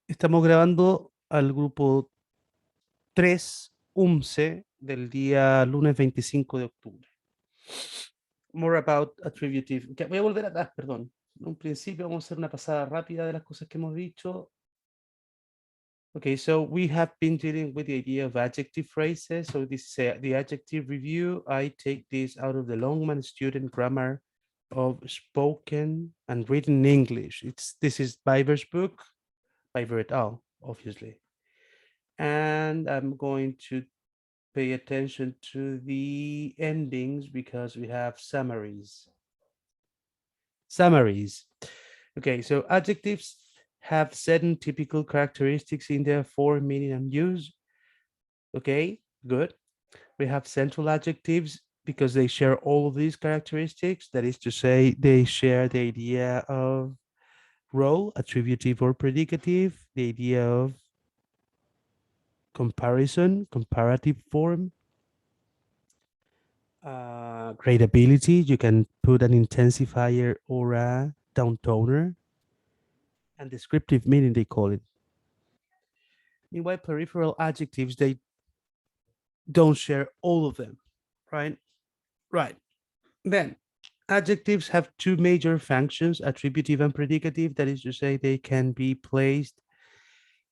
Estamos grabando al grupo 3 UMCE del día lunes 25 de octubre. More about attributive. Okay, voy a volver atrás, perdón. En un principio vamos a hacer una pasada rápida de las cosas que hemos dicho. Okay, so we have been dealing with the idea of adjective phrases. So this is the adjective review. I take this out of the Longman Student Grammar of Spoken and Written English. This is Biber's book, Biber et al., obviously. And I'm going to pay attention to the endings because we have summaries. Summaries. Okay, so adjectives have certain typical characteristics in their form, meaning, and use. Okay, good. We have central adjectives because they share all of these characteristics. That is to say, they share the idea of role, attributive or predicative, the idea of comparison, comparative form, great ability. You can put an intensifier or a downtoner, and descriptive meaning they call it. Meanwhile, peripheral adjectives, they don't share all of them, right? Right. Then adjectives have two major functions, attributive and predicative. That is to say, they can be placed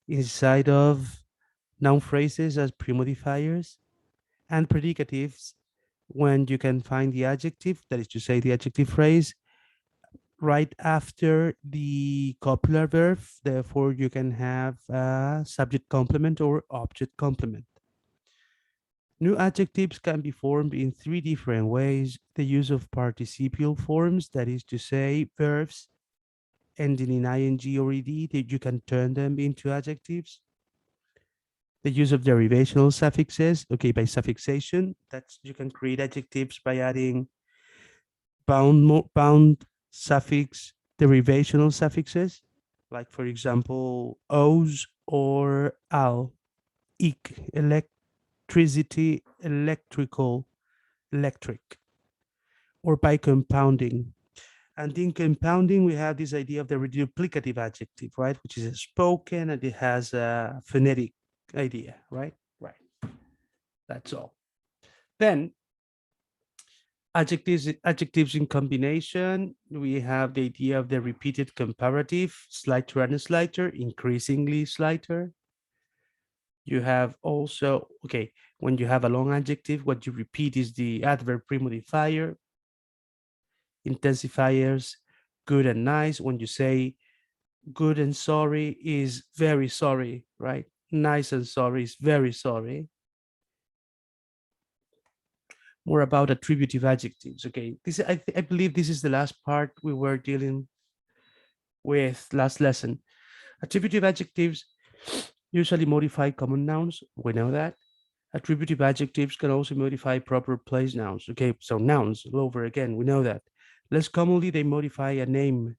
inside of noun phrases as premodifiers, and predicatives when you can find the adjective, that is to say, the adjective phrase right after the copular verb. Therefore, you can have a subject complement or object complement. New adjectives can be formed in three different ways. The use of participial forms, that is to say, verbs ending in ing or ed, that you can turn them into adjectives. The use of derivational suffixes, okay, by suffixation, that's you can create adjectives by adding bound suffix derivational suffixes, like for example, os or al, ik, electricity, electrical, electric, or by compounding. And in compounding, we have this idea of the reduplicative adjective, right? Which is spoken and it has a phonetic idea, right? Right. That's all. Then adjectives in combination, we have the idea of the repeated comparative, slighter and slighter, increasingly slighter. You have also, okay, when you have a long adjective, what you repeat is the adverb premodifier, intensifiers, good and nice. When you say good and sorry is very sorry, right? Nice and sorry is very sorry. More about attributive adjectives. Okay, I believe this is the last part we were dealing with last lesson. Attributive adjectives usually modify common nouns. We know that. Attributive adjectives can also modify proper place nouns. Okay, so nouns all over again. We know that. Less commonly, they modify a name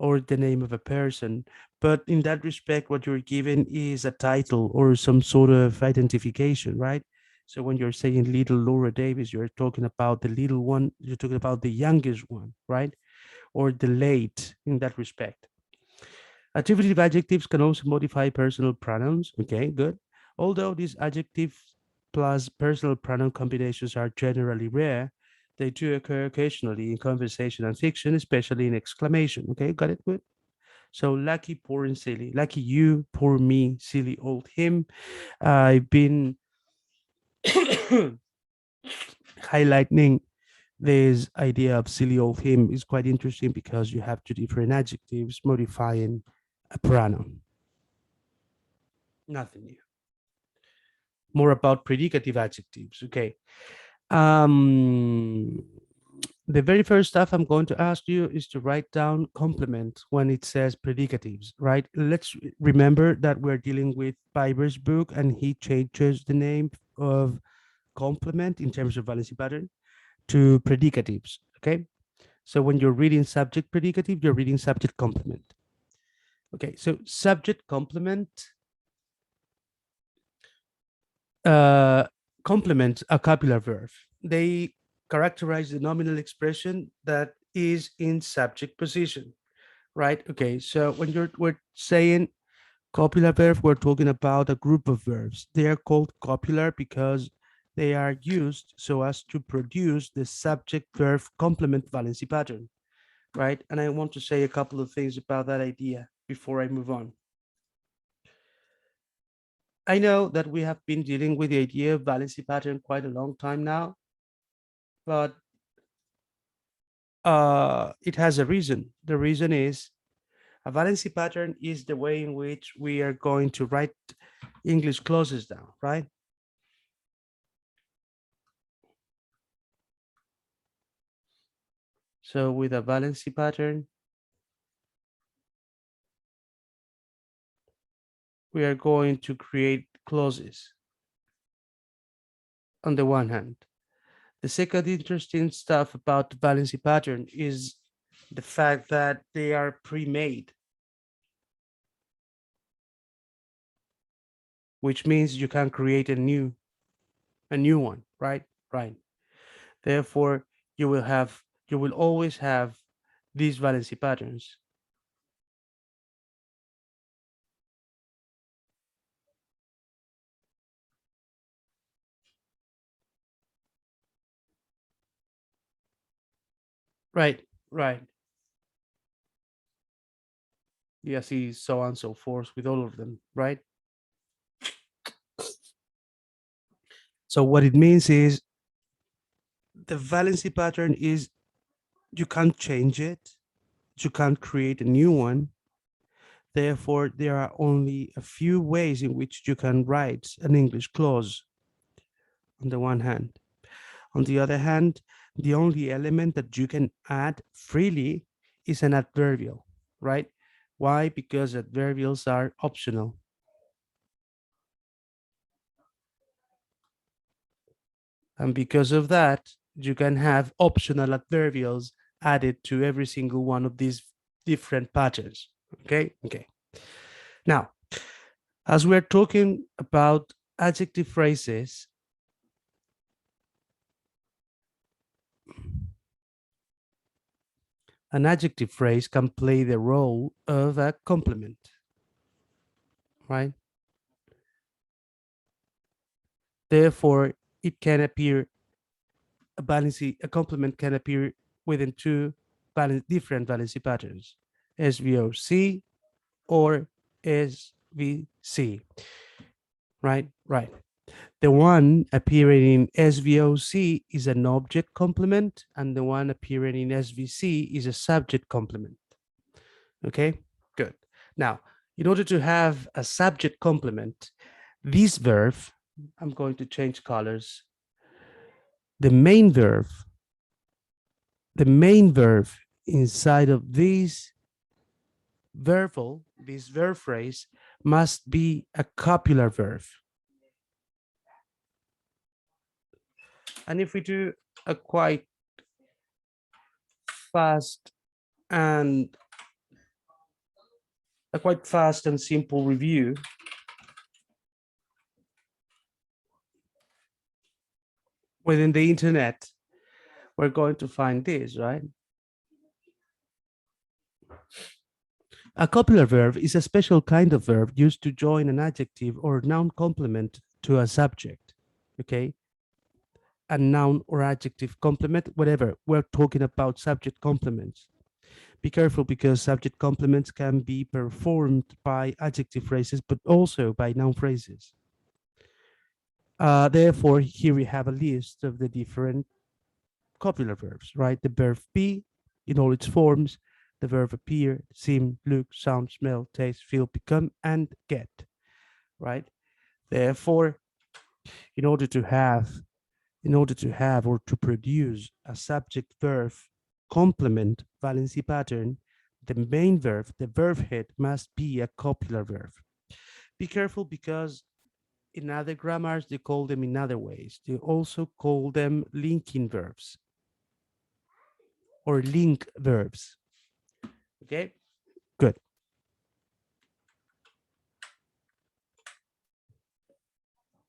or the name of a person. But in that respect, what you're given is a title or some sort of identification, right? So when you're saying little Laura Davis, you're talking about the little one, you're talking about the youngest one, right? Or the late in that respect. Attributive adjectives can also modify personal pronouns. Okay, good. Although these adjectives plus personal pronoun combinations are generally rare, they do occur occasionally in conversation and fiction, especially in exclamation. Okay, got it? Good. So lucky, poor, and silly. Lucky you, poor me, silly old him. I've been highlighting this idea of silly old him is quite interesting because you have two different adjectives modifying a pronoun. Nothing new. More about predicative adjectives. Okay. Um, the very first stuff I'm going to ask you is to write down complement when it says predicatives, right? Let's remember that we're dealing with Piper's book and he changes the name of complement in terms of valency pattern to predicatives, okay? So when you're reading subject predicative, you're reading subject complement. Okay, so subject complement complement a copular verb. They characterize the nominal expression that is in subject position, right? Okay, so when we're saying Copular verb, we're talking about a group of verbs. They are called copular because they are used so as to produce the subject-verb complement valency pattern, right? And I want to say a couple of things about that idea before I move on. I know that we have been dealing with the idea of valency pattern quite a long time now, but it has a reason. The reason is a valency pattern is the way in which we are going to write English clauses down, right? So with a valency pattern, we are going to create clauses on the one hand. The second interesting stuff about the valency pattern is the fact that they are pre-made, which means you can create a new one, right? Right. Therefore, you will always have these valency patterns. Right, right. Yeah, see, so on and so forth with all of them, right? So what it means is the valency pattern is you can't change it, you can't create a new one. Therefore, there are only a few ways in which you can write an English clause on the one hand. On the other hand, the only element that you can add freely is an adverbial, right? Why? Because adverbials are optional. And because of that, you can have optional adverbials added to every single one of these different patterns. Okay. Okay. Now, as we're talking about adjective phrases, an adjective phrase can play the role of a complement, right? Therefore, it can appear a complement can appear within two different valency patterns, SVOC or SVC, right? Right. The one appearing in SVOC is an object complement, and the one appearing in SVC is a subject complement. Okay, good. Now, in order to have a subject complement, this verb, I'm going to change colors. The main verb, the main verb inside of this verb phrase must be a copular verb. And if we do a quite fast and simple review, within the internet, we're going to find this, right? A copular verb is a special kind of verb used to join an adjective or noun complement to a subject, okay? A noun or adjective complement, whatever. We're talking about subject complements. Be careful because subject complements can be performed by adjective phrases, but also by noun phrases. Therefore, here we have a list of the different copular verbs, right? The verb be in all its forms, the verb appear, seem, look, sound, smell, taste, feel, become, and get, right? Therefore, in order to have or to produce a subject verb complement valency pattern, the main verb, the verb head, must be a copular verb. Be careful because in other grammars, they call them in other ways. They also call them linking verbs or link verbs. Okay, good.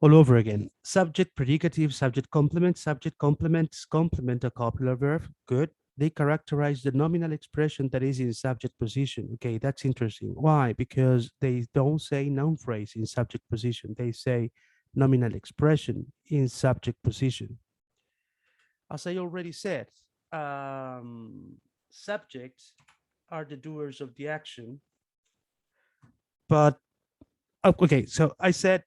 All over again. Subject, predicative, subject complements complement a copular verb. Good. they characterize the nominal expression that is in subject position. Okay, that's interesting. Why? Because they don't say noun phrase in subject position. They say nominal expression in subject position. As I already said, subjects are the doers of the action. But okay, so I've said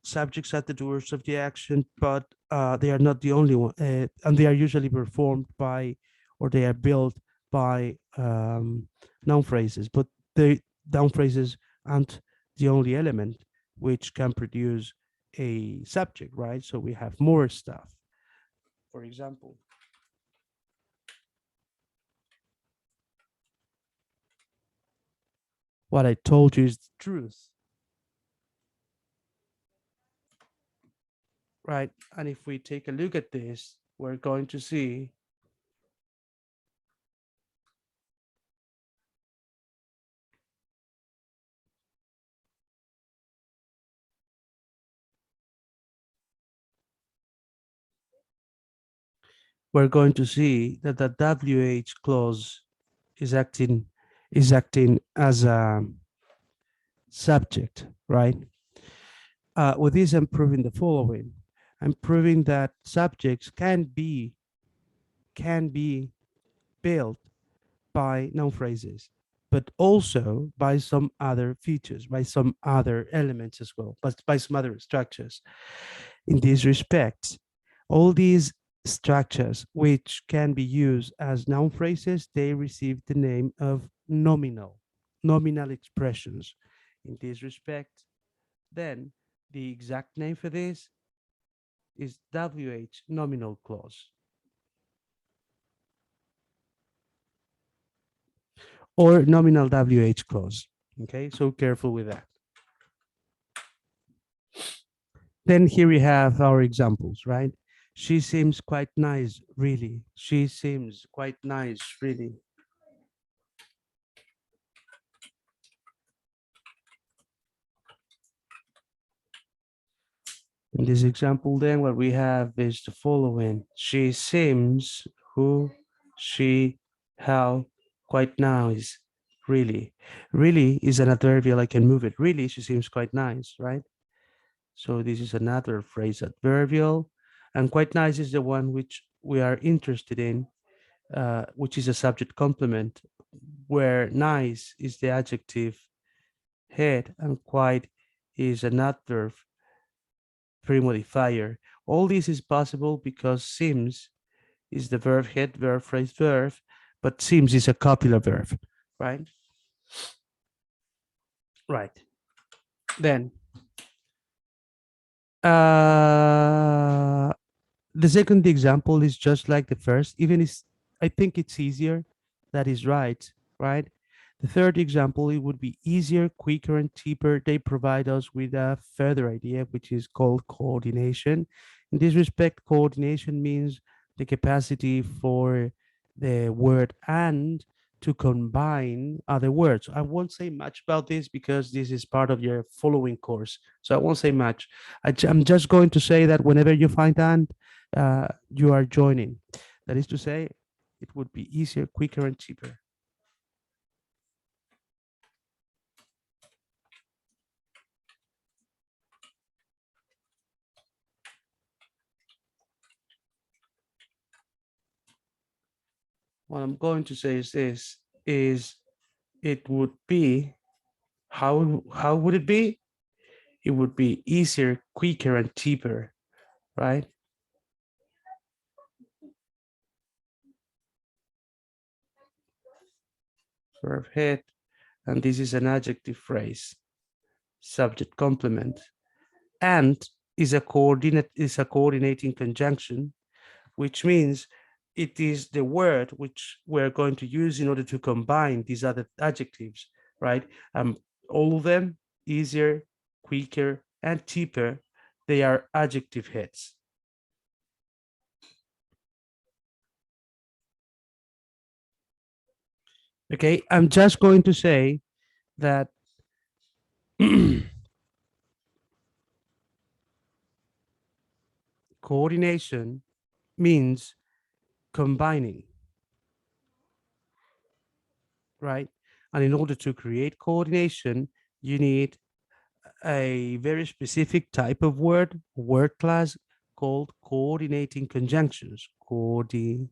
subjects are the doers of the action, but they are not the only one, and they are usually performed by, or they are built by noun phrases. But the noun phrases aren't the only element which can produce a subject, right? So we have more stuff. For example, what I told you is the truth, right? And if we take a look at this, we're going to see that the WH clause is acting as a subject, right? With this, I'm proving the following. I'm proving that subjects can be built by noun phrases, but also by some other features, by some other elements as well, but by some other structures. In this respect, all these structures, which can be used as noun phrases, they receive the name of nominal expressions. In this respect, then the exact name for this is WH nominal clause or nominal WH clause. Okay, so careful with that. Then here we have our examples, right? She seems quite nice, really. She seems quite nice, really. In this example, then what we have is the following. She seems, who, she, how, quite nice, really. Really is an adverbial, I can move it. Really, she seems quite nice, right? So this is another phrase adverbial. And quite nice is the one which we are interested in, which is a subject complement, where nice is the adjective head and quite is an adverb pre-modifier. All this is possible because seems is the verb head, verb phrase, verb, but seems is a copular verb, right? Right. Then the second example is just like the first, even is I think it's easier. That is right, right? The third example, it would be easier, quicker, and cheaper. They provide us with a further idea, which is called coordination. In this respect, coordination means the capacity for the word and to combine other words. I won't say much about this because this is part of your following course. So I won't say much. I'm just going to say that whenever you find and, you are joining. That is to say, it would be easier, quicker, and cheaper. What I'm going to say is this, is it would be, how would it be? It would be easier, quicker, and cheaper, right? Verb head, and this is an adjective phrase, subject complement, and is a coordinating conjunction, which means it is the word which we're going to use in order to combine these other adjectives, right? All of them, easier, quicker, and cheaper, they are adjective heads. Okay, I'm just going to say that coordination means combining, right? And in order to create coordination, you need a very specific type of word class called coordinating conjunctions. Coordinating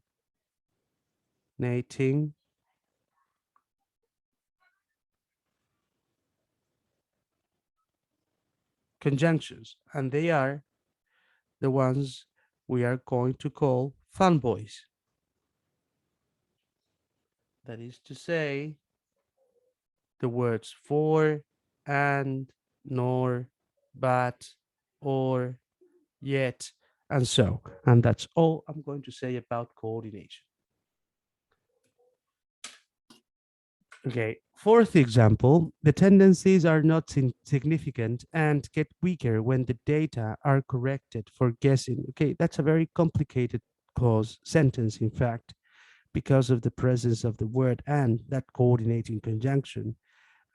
conjunctions. And they are the ones we are going to call fanboys. That is to say, the words for, and, nor, but, or, yet, and so. And that's all I'm going to say about coordination. Okay, fourth example, the tendencies are not significant and get weaker when the data are corrected for guessing. Okay, that's a very complicated clause sentence, in fact, because of the presence of the word and that coordinating conjunction.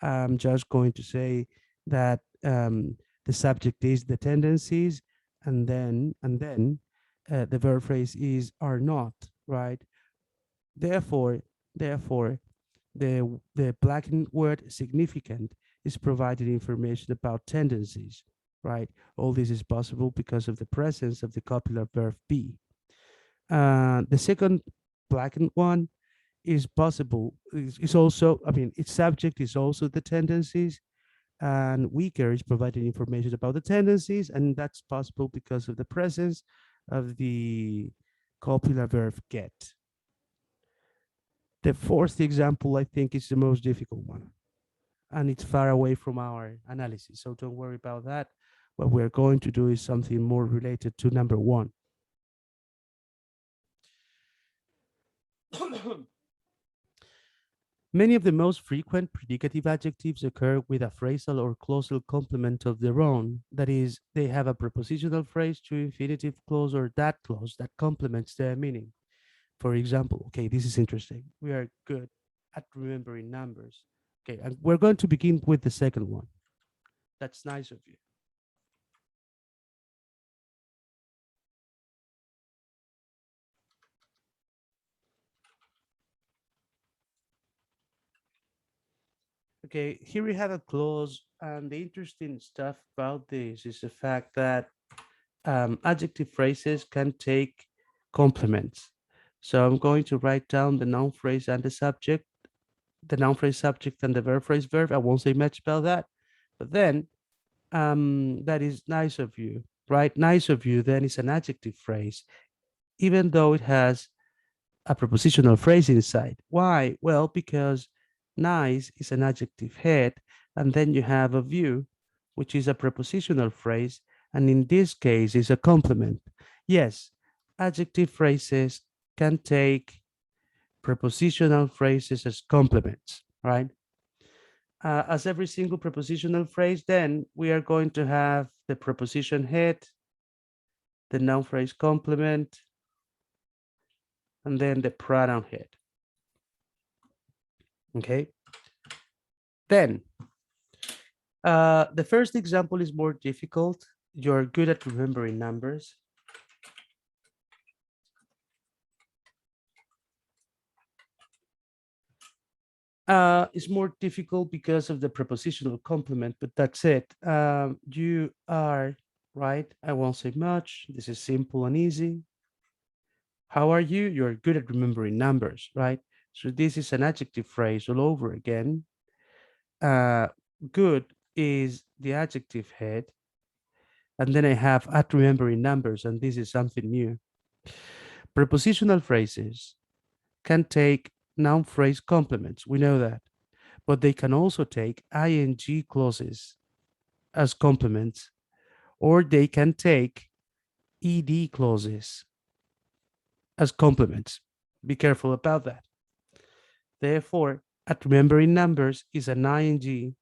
I'm just going to say that the subject is the tendencies, and then the verb phrase is are not, right? Therefore, the blackened word significant is providing information about tendencies, right? All this is possible because of the presence of the copular verb be. The second blackened one is possible, is also, I mean, its subject is also the tendencies, and weaker is providing information about the tendencies, and that's possible because of the presence of the copular verb get. The fourth example, I think, is the most difficult one, and it's far away from our analysis. So don't worry about that. What we're going to do is something more related to number one. Many of the most frequent predicative adjectives occur with a phrasal or clausal complement of their own. That is, they have a prepositional phrase to infinitive clause or that clause that complements their meaning. For example, okay, this is interesting. We are good at remembering numbers. Okay, and we're going to begin with the second one. That's nice of you. Okay, here we have a clause, and the interesting stuff about this is the fact that adjective phrases can take complements. So I'm going to write down the noun phrase and the subject, the noun phrase subject and the verb phrase verb. I won't say much about that, but then that is nice of you, right? Nice of you then is an adjective phrase, even though it has a prepositional phrase inside. Why? Well, because nice is an adjective head, and then you have a view, which is a prepositional phrase, and in this case is a complement. Yes, adjective phrases can take prepositional phrases as complements, right? As every single prepositional phrase, then we are going to have the preposition head, the noun phrase complement, and then the pronoun head. Okay. Then the first example is more difficult. You're good at remembering numbers. It's more difficult because of the prepositional complement, but that's it. You are right. I won't say much. This is simple and easy. How are you? You're good at remembering numbers, right? So this is an adjective phrase all over again. Good is the adjective head. And then I have at remembering numbers, and this is something new. Prepositional phrases can take noun phrase complements. We know that. But they can also take ing clauses as complements, or they can take ed clauses as complements. Be careful about that. Therefore, at remembering numbers is an ing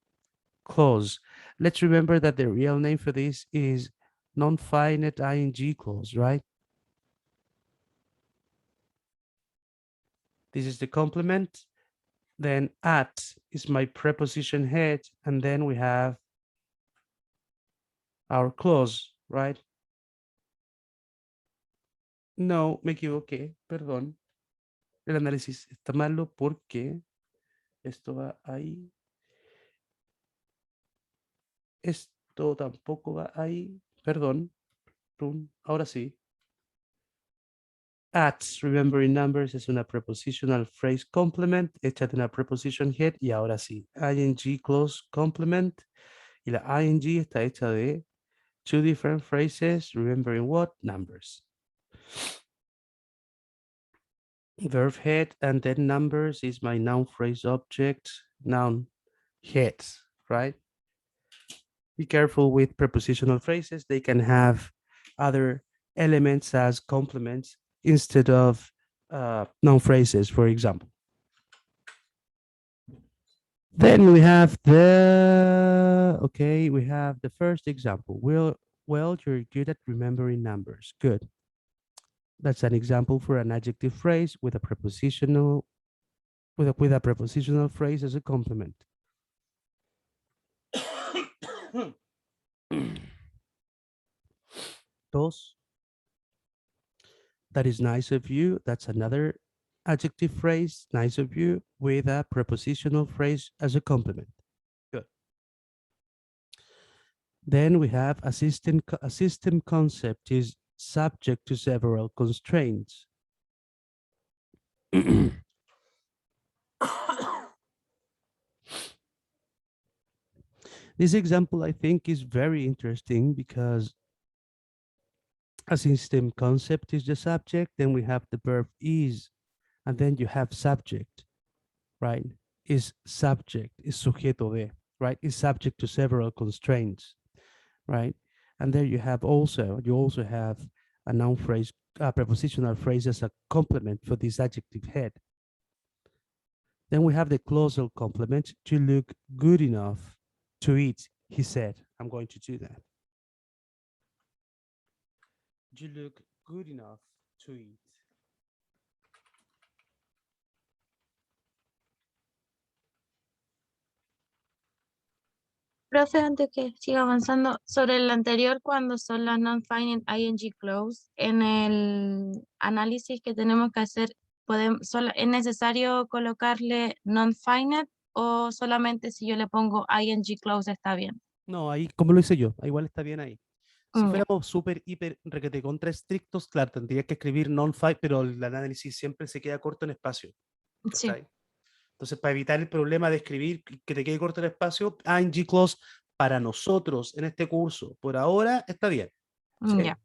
clause. Let's remember that the real name for this is non-finite ing clause, right? This is the complement. Then at is my preposition head, and then we have our clause, right? No, me equivoqué, perdón. El análisis está malo porque esto va ahí. Esto tampoco va ahí. Perdón. Ahora sí. At, remembering numbers, es una prepositional phrase complement hecha de una preposition head y ahora sí. ing clause complement y la ing está hecha de two different phrases, remembering what? Numbers. Verb head and then numbers is my noun phrase object, noun heads, right? Be careful with prepositional phrases. They can have other elements as complements instead of noun phrases, for example. Then we have we have the first example. Well, you're good at remembering numbers. Good. That's an example for an adjective phrase with a prepositional with a prepositional phrase as a complement. Dos. That is nice of you. That's another adjective phrase, nice of you, with a prepositional phrase as a complement. Good. Then we have a system concept is subject to several constraints. This example, I think, is very interesting because a system concept is the subject, then we have the verb is, and then you have subject, right? Is subject, is sujeto de, right? Is subject to several constraints, right? And there you also have a noun phrase, a prepositional phrase as a complement for this adjective head. Then we have the clausal complement, to look good enough to eat, he said. I'm going to do that. You look good enough to eat. Profe, antes que siga avanzando, sobre el anterior, cuando son las non-finite ing clause, en el análisis que tenemos que hacer, ¿es necesario colocarle non-finite o solamente si yo le pongo ing clause está bien? No, ahí, como lo hice yo, igual está bien ahí. Si Ya. fuéramos súper, hiper, requete contra estrictos, claro, tendría que escribir non-five, pero el análisis siempre se queda corto en espacio. Sí, ¿Cachai? Entonces, para evitar el problema de escribir que te quede corto el espacio, ing clause para nosotros en este curso, por ahora está bien. ¿Sí? ya.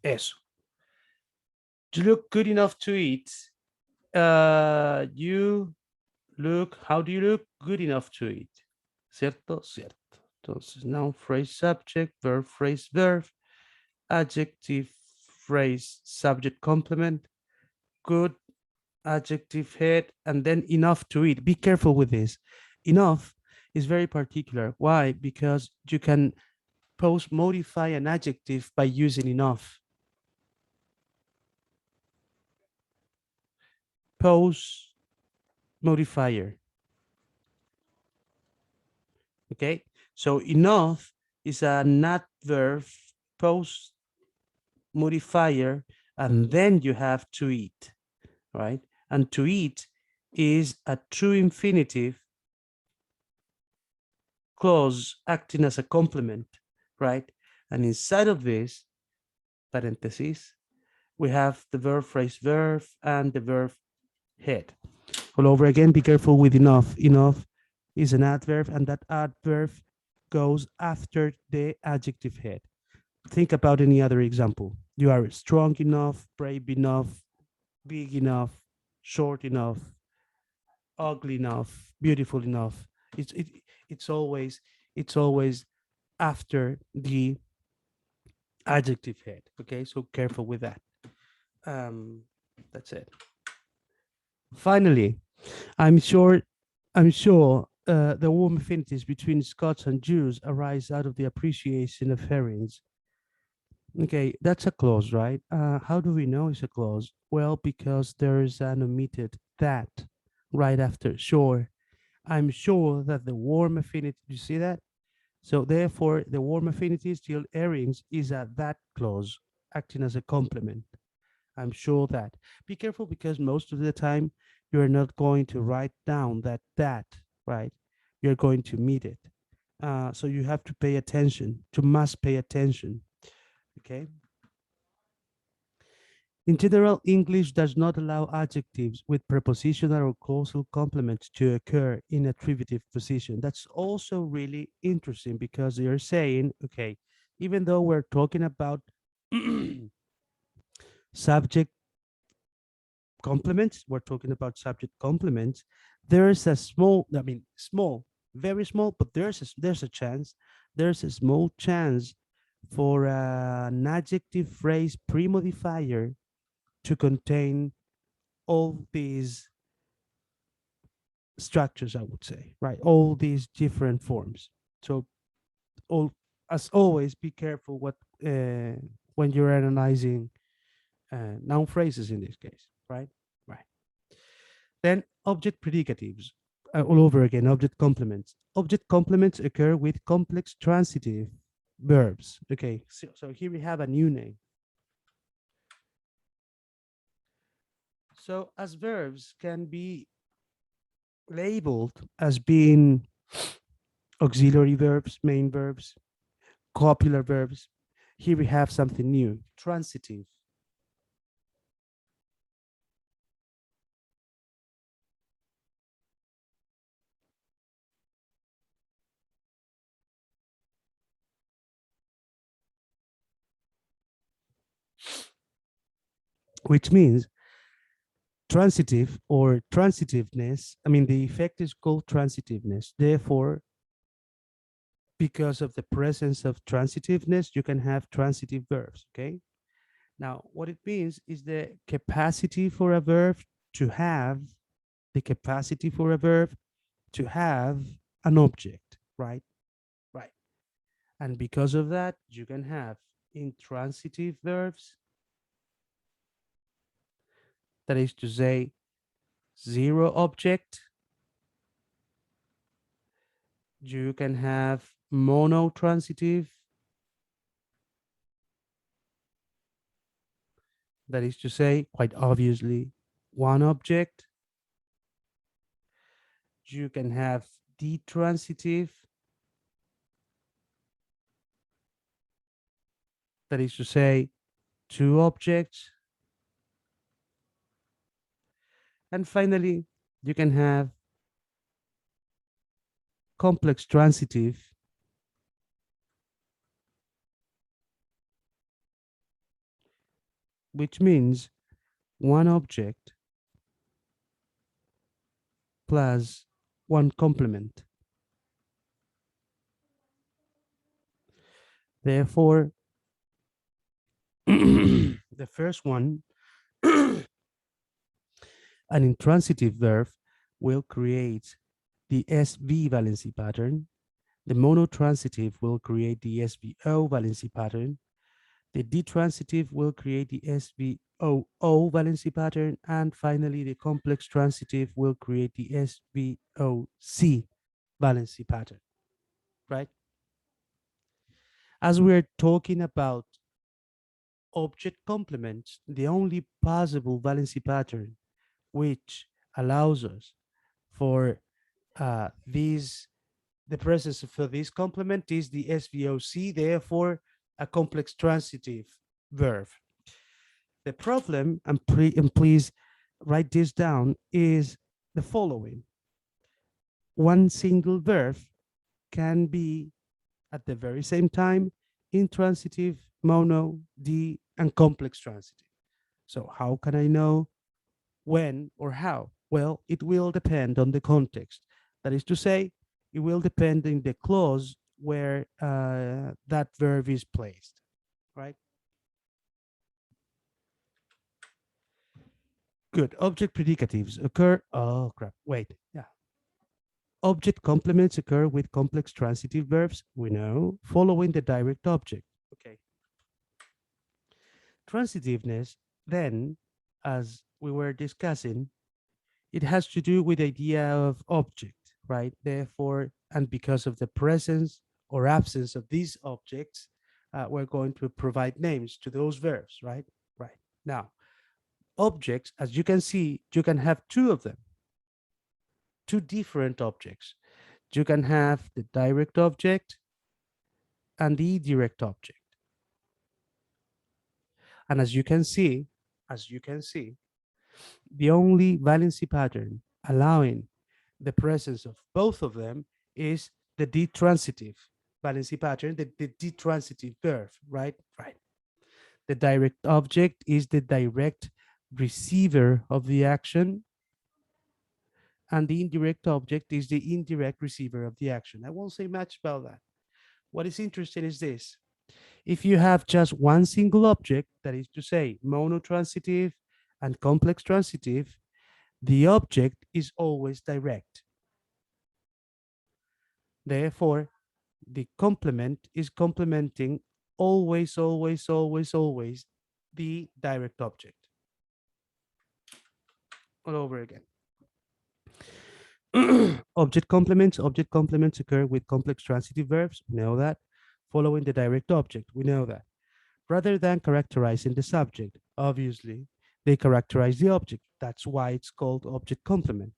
Eso. You look good enough to eat. You look, how do you look good enough to eat? ¿Cierto? Cierto. Entonces, noun, phrase, subject, verb, adjective, phrase, subject, complement, good, adjective, head, and then enough to eat. Be careful with this. Enough is very particular. Why? Because you can post modify an adjective by using enough. Post modifier. Okay, so enough is an adverb post modifier, and then you have to eat, right? And to eat is a true infinitive clause acting as a complement, right? And inside of this, parentheses, we have the verb phrase verb and the verb head. All over again, be careful with enough. Enough is an adverb, and that adverb goes after the adjective head. Think about any other example. You are strong enough, brave enough, big enough, short enough, ugly enough, beautiful enough. It's it, it's always after the adjective head. Okay, so careful with that. That's it. Finally, I'm sure the warm affinities between Scots and Jews arise out of the appreciation of herrings. Okay, that's a clause, right? How do we know it's a clause? Well, because there is an omitted that right after sure. I'm sure that the warm affinity, you see that? So therefore, the warm affinities till herrings is a that clause acting as a complement. I'm sure that. Be careful because most of the time you're not going to write down that, right? You're going to meet it. So you have to pay attention, to must pay attention. Okay. In general, English does not allow adjectives with prepositional or causal complements to occur in attributive position. That's also really interesting because they're saying, okay, even though we're talking about subject complements, we're talking about subject complements, there's a small, I mean, small, very small, but there's a chance, there's a small chance for an adjective phrase pre-modifier to contain all these structures, I would say, right? All these different forms. So, all as always, be careful what when you're analyzing noun phrases in this case, right? Right. Then object predicatives. All over again, object complements. Object complements occur with complex transitive verbs. Okay, so here we have a new name. So as verbs can be labeled as being auxiliary verbs, main verbs, copular verbs. Here we have something new, transitive. Which means transitive or transitiveness. I mean, the effect is called transitiveness. Therefore, because of the presence of transitiveness, you can have transitive verbs. Okay. Now, what it means is the capacity for a verb to have the capacity for a verb to have an object, right? Right. And because of that, you can have intransitive verbs, that is to say, zero object. You can have monotransitive, that is to say, quite obviously, one object. You can have detransitive, that is to say, two objects. And finally, you can have complex transitive, which means one object plus one complement. Therefore, the first one, an intransitive verb, will create the SV valency pattern. The monotransitive will create the SVO valency pattern. The detransitive will create the SVOO valency pattern. And finally, the complex transitive will create the SVOC valency pattern, right? As we're talking about object complements, the only possible valency pattern which allows us for these the presence for this complement is the SVOC, therefore a complex transitive verb. The problem, and please write this down, is the following. One single verb can be at the very same time intransitive, mono, D, and complex transitive. So how can I know when or how? Well, it will depend on the context. That is to say, it will depend on the clause where that verb is placed, right? Good. Object predicatives occur. Oh, crap. Wait. Yeah. Object complements occur with complex transitive verbs, we know, following the direct object. Okay. Transitiveness, then, as we were discussing, it has to do with the idea of object, right? Therefore, and because of the presence or absence of these objects, we're going to provide names to those verbs, right? Right. Now, objects, as you can see, you can have two of them, two different objects. You can have the direct object and the indirect object. And as you can see, the only valency pattern allowing the presence of both of them is the detransitive valency pattern, the detransitive verb, right? Right. The direct object is the direct receiver of the action, and the indirect object is the indirect receiver of the action. I won't say much about that. What is interesting is this. If you have just one single object, that is to say, monotransitive and complex transitive, the object is always direct. Therefore, the complement is complementing always, always, always, always the direct object. All over again. Object complements occur with complex transitive verbs. We know that. Following the direct object. We know that. Rather than characterizing the subject, obviously, they characterize the object. That's why it's called object complement.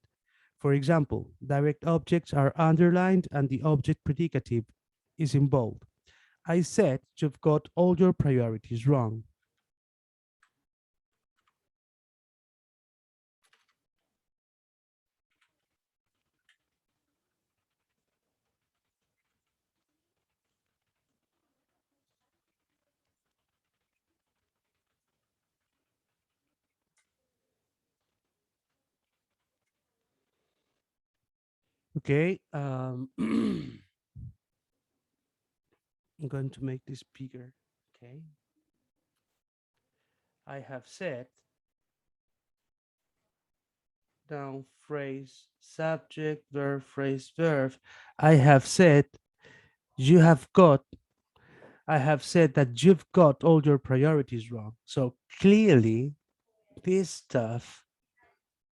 For example, direct objects are underlined and the object predicative is in bold. I said you've got all your priorities wrong. Okay. I'm going to make this bigger. Okay. I have said noun, phrase, subject, verb, phrase, verb. I have said you have got, I have said that you've got all your priorities wrong. So clearly, this stuff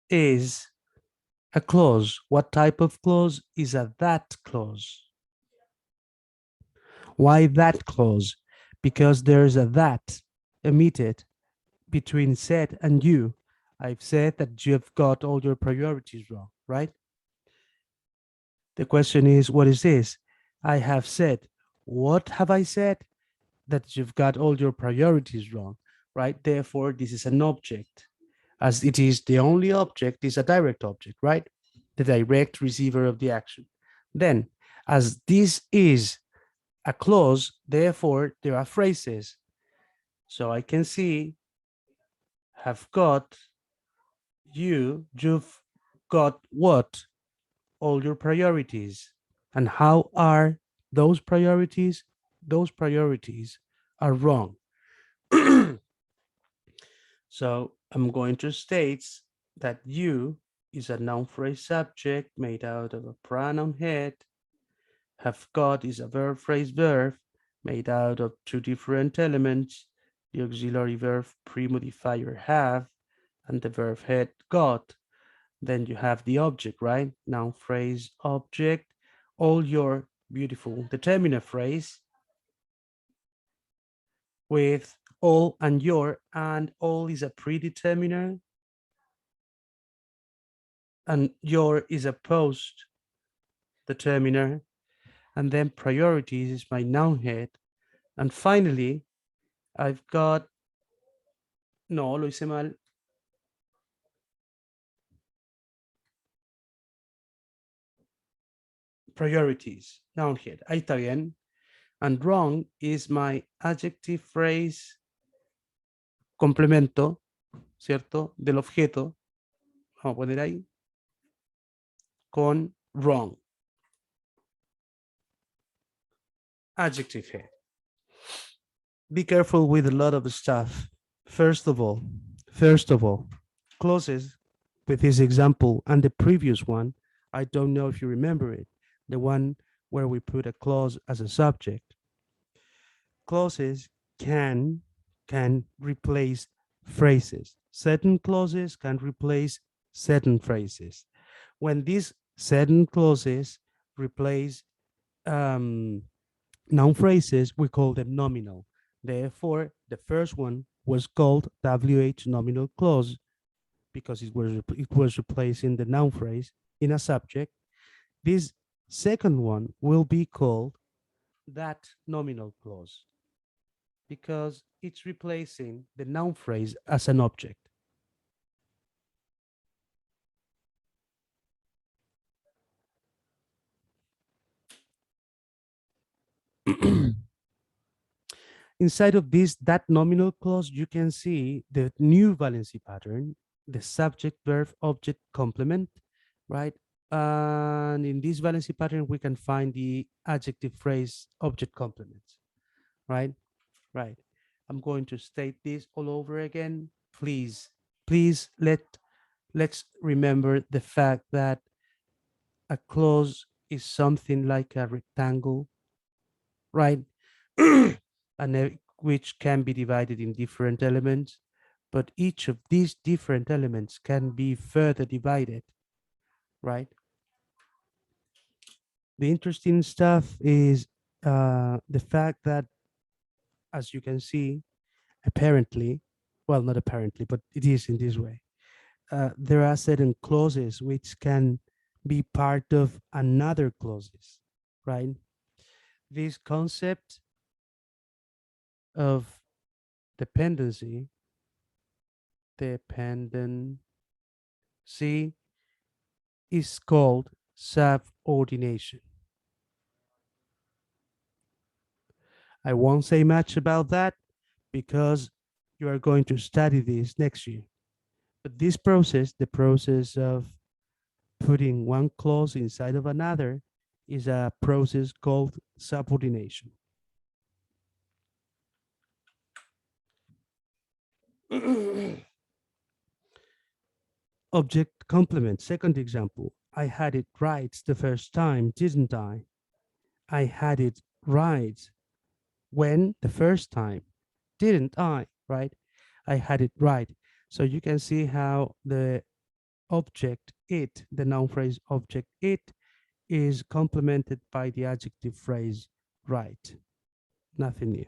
is a clause. What type of clause is a that clause? Why that clause? Because there's a that emitted between said and you. I've said that you've got all your priorities wrong, right? The question is, what is this? I have said. What have I said? That you've got all your priorities wrong, right? Therefore, this is an object. As it is the only object, is a direct object, right? The direct receiver of the action. Then, as this is a clause, therefore, there are phrases. So I can see have got, you've got what? All your priorities. And how are those priorities? Those priorities are wrong. So I'm going to state that you is a noun phrase subject made out of a pronoun head. Have got is a verb phrase verb made out of two different elements, the auxiliary verb pre-modifier have and the verb head got. Then you have the object, right? Noun phrase object, all your beautiful determiner phrase with all and your, and all is a predeterminer and your is a post determiner, and then priorities is my noun head. And finally, I've got, no, lo hice mal. Priorities, noun head. Ahí está bien. And wrong is my adjective phrase complemento, ¿cierto? Del objeto. Vamos a poner ahí. Con wrong. Adjective head. Be careful with a lot of stuff. First of all, clauses with this example and the previous one, I don't know if you remember it, the one where we put a clause as a subject. Clauses can replace phrases. Certain clauses can replace certain phrases. When these certain clauses replace noun phrases, we call them nominal. Therefore, the first one was called WH nominal clause because it was replacing the noun phrase in a subject. This second one will be called that nominal clause because it's replacing the noun phrase as an object. Inside of this, that nominal clause, you can see the new valency pattern, the subject, verb, object, complement, right? And in this valency pattern, we can find the adjective phrase object complements, right? Right. I'm going to state this all over again. Please let's remember the fact that a clause is something like a rectangle, right? And which can be divided in different elements, but each of these different elements can be further divided, right? The interesting stuff is the fact that, as you can see, apparently, well, not apparently, but it is in this way. There are certain clauses which can be part of another clauses, right? This concept of dependency, dependency is called subordination. I won't say much about that because you are going to study this next year. But this process, the process of putting one clause inside of another, is a process called subordination. Object complement, second example. I had it right the first time, didn't I? I had it right when the first time, didn't I? Right? I had it right. So you can see how the object it, the noun phrase object it, is complemented by the adjective phrase right. Nothing new.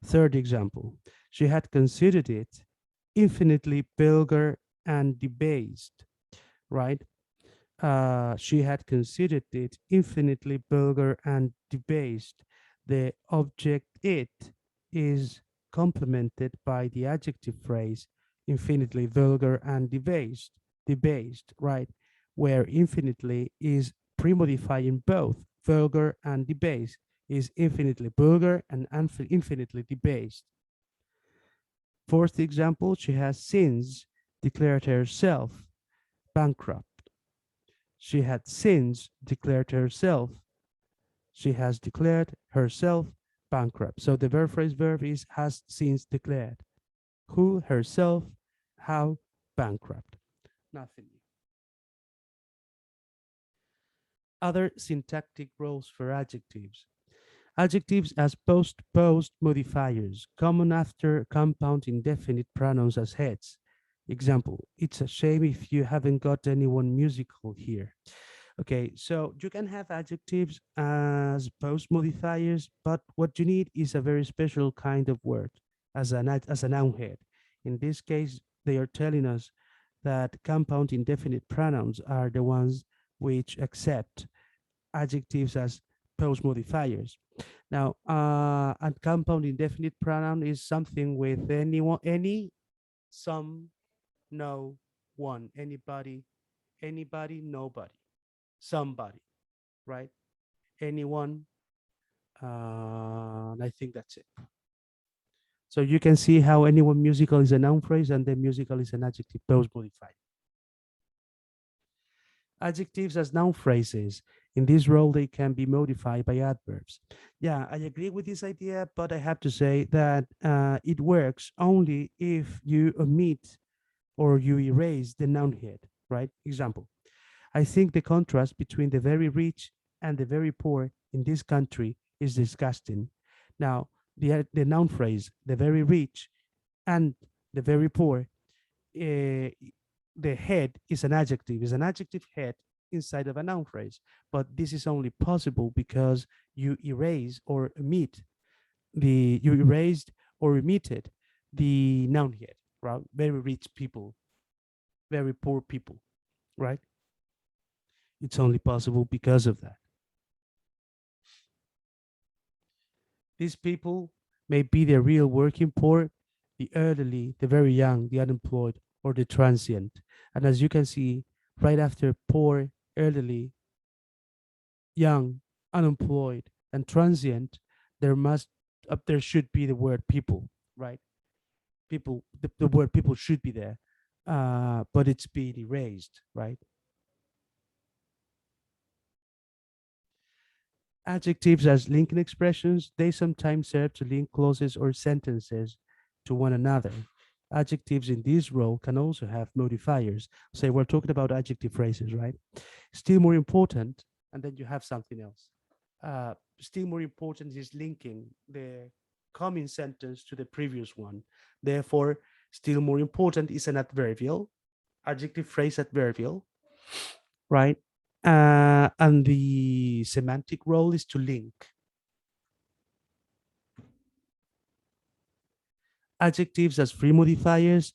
Third example, she had considered it infinitely vulgar and debased, right? She had considered it infinitely vulgar and debased. The object it is complemented by the adjective phrase infinitely vulgar and debased, right? Where infinitely is premodifying both vulgar and debased, is infinitely vulgar and infinitely debased. Fourth example, she has since declared herself bankrupt. She had since declared herself. She has declared herself bankrupt. So the verb phrase verb is has since declared. Who, herself, how, bankrupt. Nothing. Other syntactic roles for adjectives. Adjectives as post modifiers, common after compound indefinite pronouns as heads. Example, it's a shame if you haven't got anyone musical here. Okay, so you can have adjectives as post modifiers, but what you need is a very special kind of word as a noun head. In this case, they are telling us that compound indefinite pronouns are the ones which accept adjectives as post modifiers. Now, a compound indefinite pronoun is something with anyone, any, some, no, one, anybody, nobody, somebody, right? Anyone. I think that's it. So you can see how anyone musical is a noun phrase and then musical is an adjective post modified. Adjectives as noun phrases. In this role, they can be modified by adverbs. Yeah, I agree with this idea, but I have to say that it works only if you omit or you erase the noun head, right? Example, I think the contrast between the very rich and the very poor in this country is disgusting. Now, the noun phrase, the very rich and the very poor, uh, the head is an adjective head inside of a noun phrase. But this is only possible because you erase or omit you erased or omitted the noun head, right? Very rich people, very poor people, right? It's only possible because of that. These people may be the real working poor, the elderly, the very young, the unemployed, or the transient. And as you can see, right after poor, elderly, young, unemployed, and transient, there should be the word people, right? People, the word people should be there, but it's being erased, right? Adjectives as linking expressions, they sometimes serve to link clauses or sentences to one another. Adjectives in this role can also have modifiers. Say we're talking about adjective phrases, right? Still more important, and then you have something else. Still more important is linking the coming sentence to the previous one. Therefore, still more important is an adverbial, adjective phrase adverbial, right? And the semantic role is to link. Adjectives as free modifiers,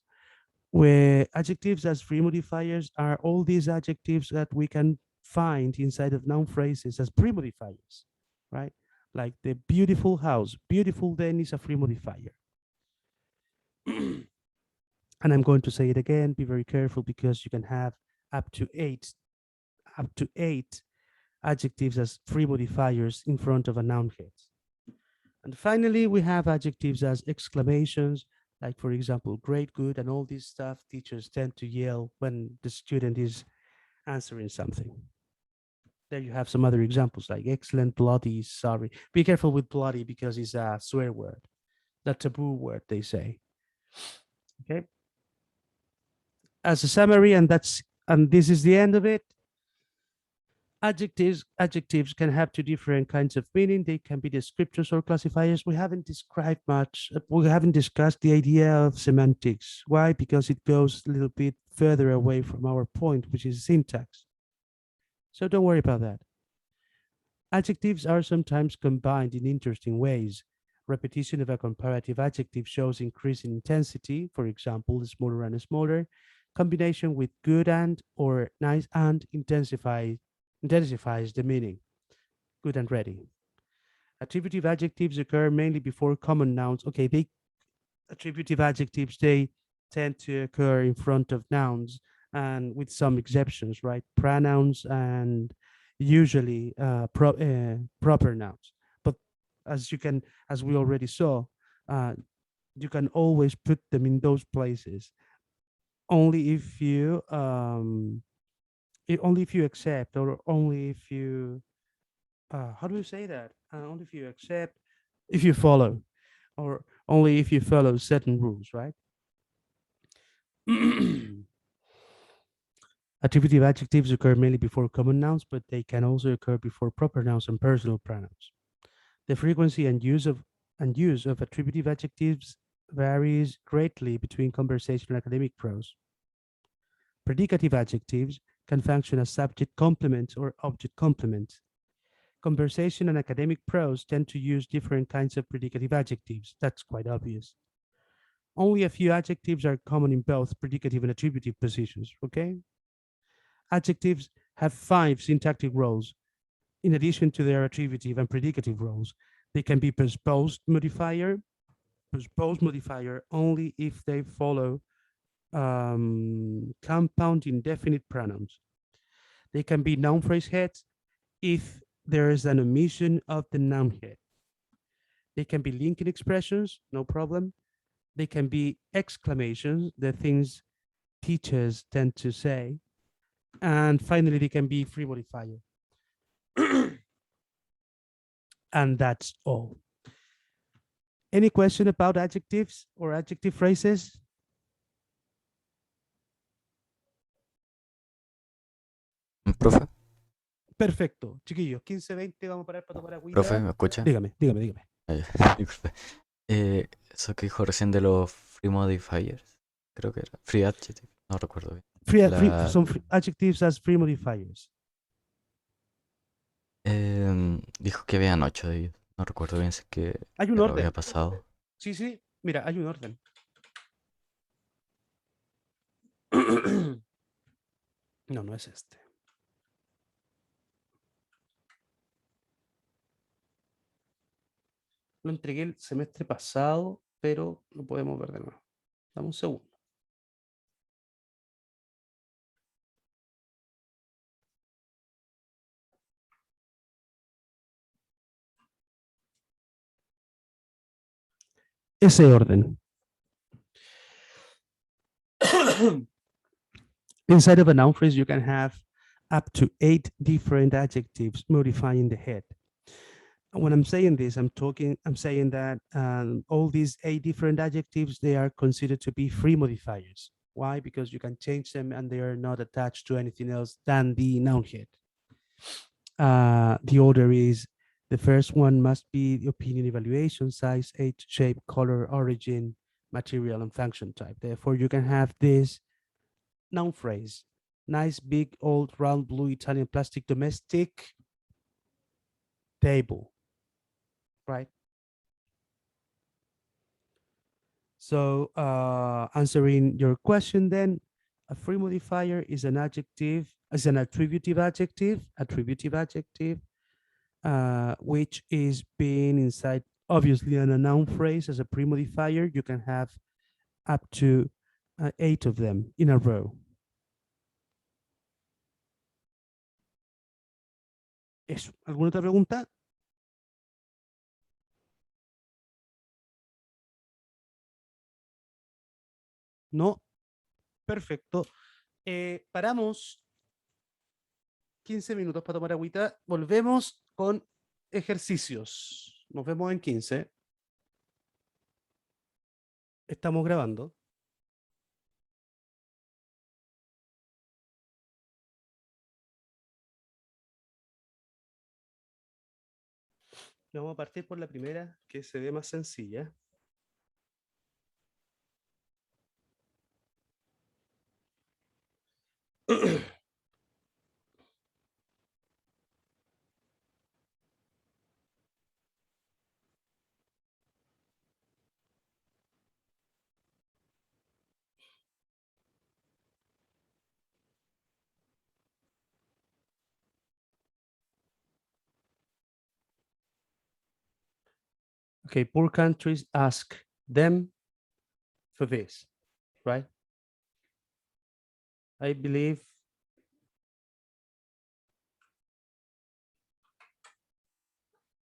where adjectives as free modifiers are all these adjectives that we can find inside of noun phrases as free modifiers, right? Like the beautiful house. Beautiful then is a free modifier. And I'm going to say it again, be very careful because you can have up to eight adjectives as free modifiers in front of a noun head. And finally, we have adjectives as exclamations, like for example, great, good, and all this stuff teachers tend to yell when the student is answering something. There you have some other examples like excellent, bloody, sorry. Be careful with bloody because it's a swear word, the taboo word, they say. Okay. As a summary, and this is the end of it. Adjectives can have two different kinds of meaning. They can be descriptors or classifiers. We haven't described much. We haven't discussed the idea of semantics. Why? Because it goes a little bit further away from our point, which is syntax. So don't worry about that. Adjectives are sometimes combined in interesting ways. Repetition of a comparative adjective shows increasing intensity, for example, smaller and smaller. Combination with good and or nice and intensifies the meaning, good and ready. Attributive adjectives occur mainly before common nouns. Okay, attributive adjectives, they tend to occur in front of nouns and with some exceptions, right? Pronouns and usually proper nouns. But as we already saw, uh, you can always put them in those places only if you only if you accept, or only if you how do you say that? Only if you accept, if you follow, or only if you follow certain rules, right? Attributive adjectives occur mainly before common nouns, but they can also occur before proper nouns and personal pronouns. The frequency and use of attributive adjectives varies greatly between conversational and academic prose. Predicative adjectives can function as subject complements or object complements. Conversation and academic prose tend to use different kinds of predicative adjectives. That's quite obvious. Only a few adjectives are common in both predicative and attributive positions, okay? Adjectives have 5 syntactic roles in addition to their attributive and predicative roles. They can be postposed modifier only if they follow compound indefinite pronouns. They can be noun phrase heads if there is an omission of the noun head. They can be linking expressions, no problem. They can be exclamations, the things teachers tend to say. And finally, they can be free modifier. And that's all. Any question about adjectives or adjective phrases? Profe, Perfecto, chiquillos, 15, 20, vamos a parar para tomar agüita. profe, ¿me escucha? Dígame. Disculpe. Eso que dijo recién de los free modifiers, creo que era. Free adjective, no recuerdo bien. Some adjectives as free modifiers. Dijo que habían 8 de ellos. No recuerdo bien si es que Hay un ya lo orden. había pasado. Sí, mira, hay un orden. No, no es este. Lo entregué el semestre pasado, pero lo podemos ver de nuevo. Dame un segundo. Ese orden. Inside of a noun phrase, you can have up to 8 different adjectives modifying the head. When I'm saying this, I'm saying that all these 8 different adjectives, they are considered to be free modifiers. Why? Because you can change them and they are not attached to anything else than the noun head. The order is, the first one must be the opinion, evaluation, size, age, shape, color, origin, material, and function type. Therefore, you can have this noun phrase: nice, big, old, round, blue, Italian, plastic, domestic, table, right? So answering your question then, a free modifier is an adjective, is an attributive adjective, which is being inside, obviously, in a noun phrase as a pre-modifier. You can have up to 8 of them in a row. Eso. ¿Alguna otra pregunta? No. Perfecto. Paramos 15 minutos para tomar agüita. Volvemos con ejercicios. Nos vemos en 15. Estamos grabando. Vamos a partir por la primera, que se ve más sencilla. Okay, poor countries ask them for this, right? I believe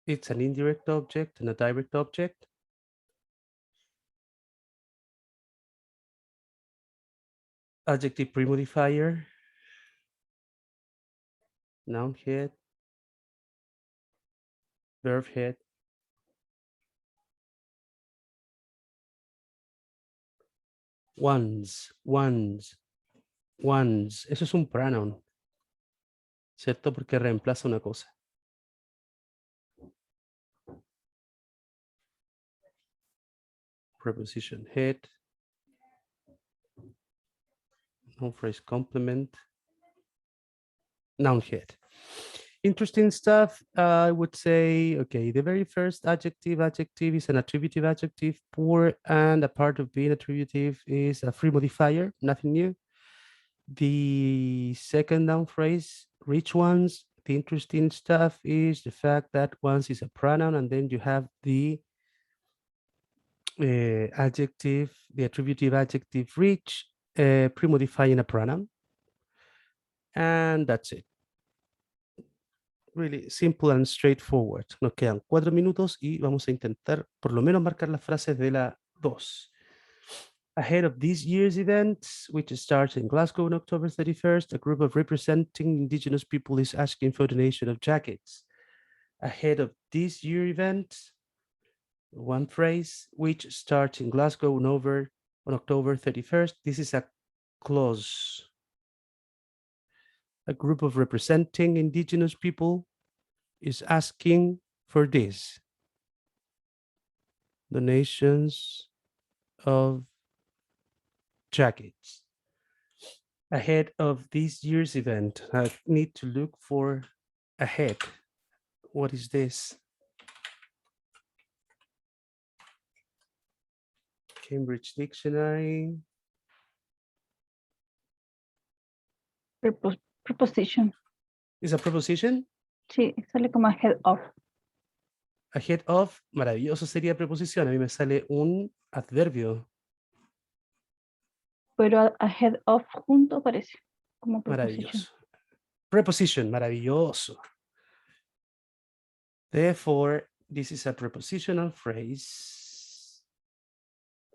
it's an indirect object and a direct object. Adjective pre-modifier, noun head, verb head, once. Eso es un pronoun, ¿cierto? Porque reemplaza una cosa. Preposition head, noun phrase complement, noun head. Interesting stuff. I would say, okay, the very first adjective is an attributive adjective. Poor, and a part of being attributive is a free modifier, nothing new. The second noun phrase, rich ones, the interesting stuff is the fact that once is a pronoun, and then you have the adjective, the attributive adjective rich, pre-modifying a pronoun. And that's it. Really simple and straightforward. Nos quedan 4 minutos y vamos a intentar por lo menos marcar las frases de la 2. Ahead of this year's event, which starts in Glasgow on October 31st, a group of representing Indigenous people is asking for donation of jackets. Ahead of this year event, one phrase, which starts in Glasgow on October 31st. This is a clause. A group of representing Indigenous people is asking for this. Donations of jackets. Ahead of this year's event, I need to look for ahead. What is this? Cambridge Dictionary. Preposition. Is a preposition? Sí, sale como ahead of. Ahead of, maravilloso sería preposición. A mí me sale un adverbio. Pero ahead of junto aparece como preposition. Maravilloso. Preposition, maravilloso. Therefore, this is a prepositional phrase.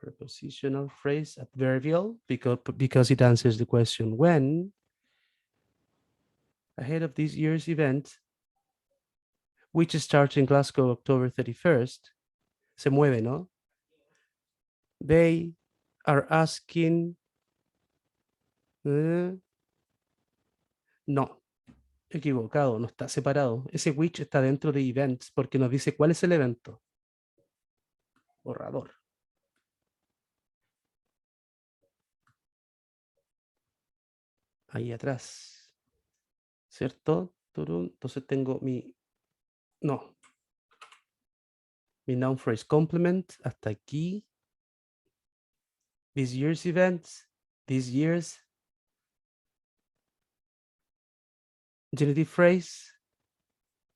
Prepositional phrase, adverbial, because it answers the question when, ahead of this year's event, which starts in Glasgow October 31st, se mueve, ¿no? They are asking, no, equivocado, no está separado. Ese which está dentro de events porque nos dice cuál es el evento. Borrador. Ahí atrás. ¿Cierto? Turun. Entonces tengo mi noun phrase complement hasta aquí. This year's events, this year's genitive phrase.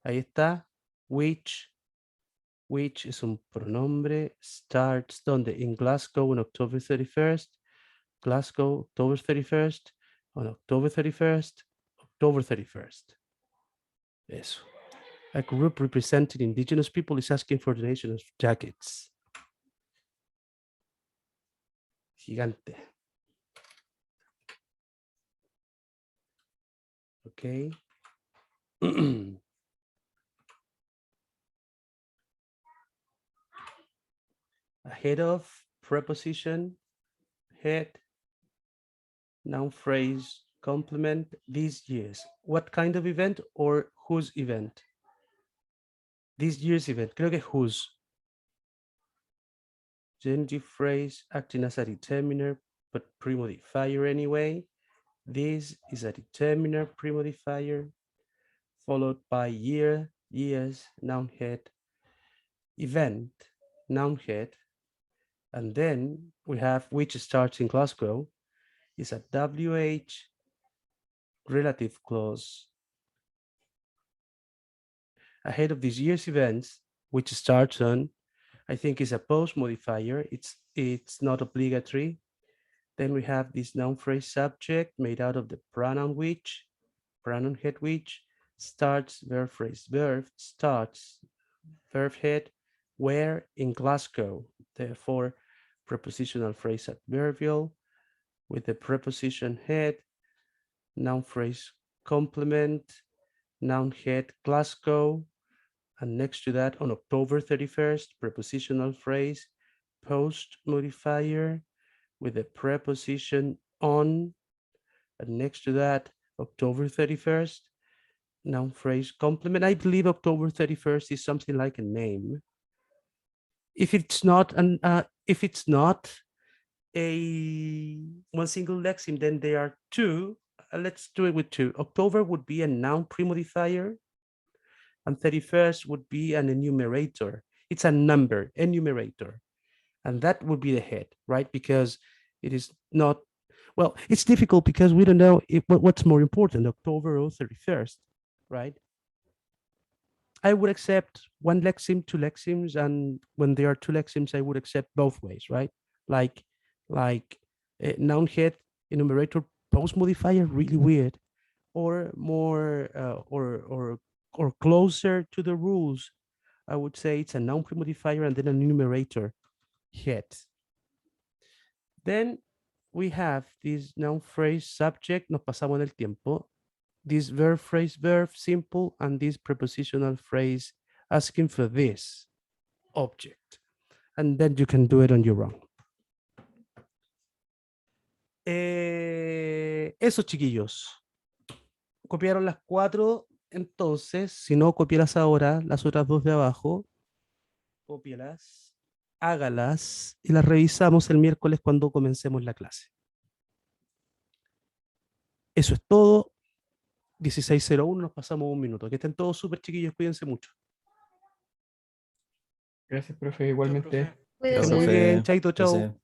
Ahí está. Which es un pronombre. Starts donde? In Glasgow on October 31st. Glasgow, October 31st. On October 31st. October 31st. Eso. A group representing indigenous people is asking for donations of jackets. Gigante. Okay. Ahead of, preposition, head, noun phrase, complement, these years. What kind of event or whose event? This year's event. Creo que whose. Genitive phrase acting as a determiner, but premodifier anyway. This is a determiner, premodifier, followed by year, years, noun head, event, noun head, and then we have which starts in Glasgow, is a WH relative clause. Ahead of this year's events, which starts on, I think is a post modifier. It's not obligatory. Then we have this noun phrase subject made out of the pronoun which, pronoun head which, starts, verb phrase verb, starts, verb head, where in Glasgow. Therefore, prepositional phrase adverbial with the preposition head, noun phrase complement, noun head Glasgow, and next to that on October 31st, prepositional phrase post modifier with the preposition on, and next to that October 31st, noun phrase complement. I believe October 31st is something like a name. If it's not a one single lexeme, then there are two. Let's do it with two. October would be a noun premodifier, and 31st would be an enumerator. It's a number enumerator, and that would be the head, right? Because it is not, well, it's difficult because we don't know what's more important, October or 31st, right? I would accept one lexeme, two lexemes, and when there are two lexemes, I would accept both ways, right? Like noun head, enumerator, post modifier, really weird, or more or closer to the rules. I would say it's a noun premodifier and then an enumerator head. Then we have this noun phrase subject, nos pasamos en el tiempo, this verb phrase verb simple, and this prepositional phrase asking for this object. And then you can do it on your own. Eso, chiquillos. Copiaron las 4, entonces, si no copialas ahora, las otras 2 de abajo, cópialas, hágalas y las revisamos el miércoles cuando comencemos la clase. Eso es todo. 16:01, nos pasamos un minuto. Que estén todos súper, chiquillos, cuídense mucho. Gracias, profe, igualmente. Cuídense. Muy bien, chaito, chao. Gracias.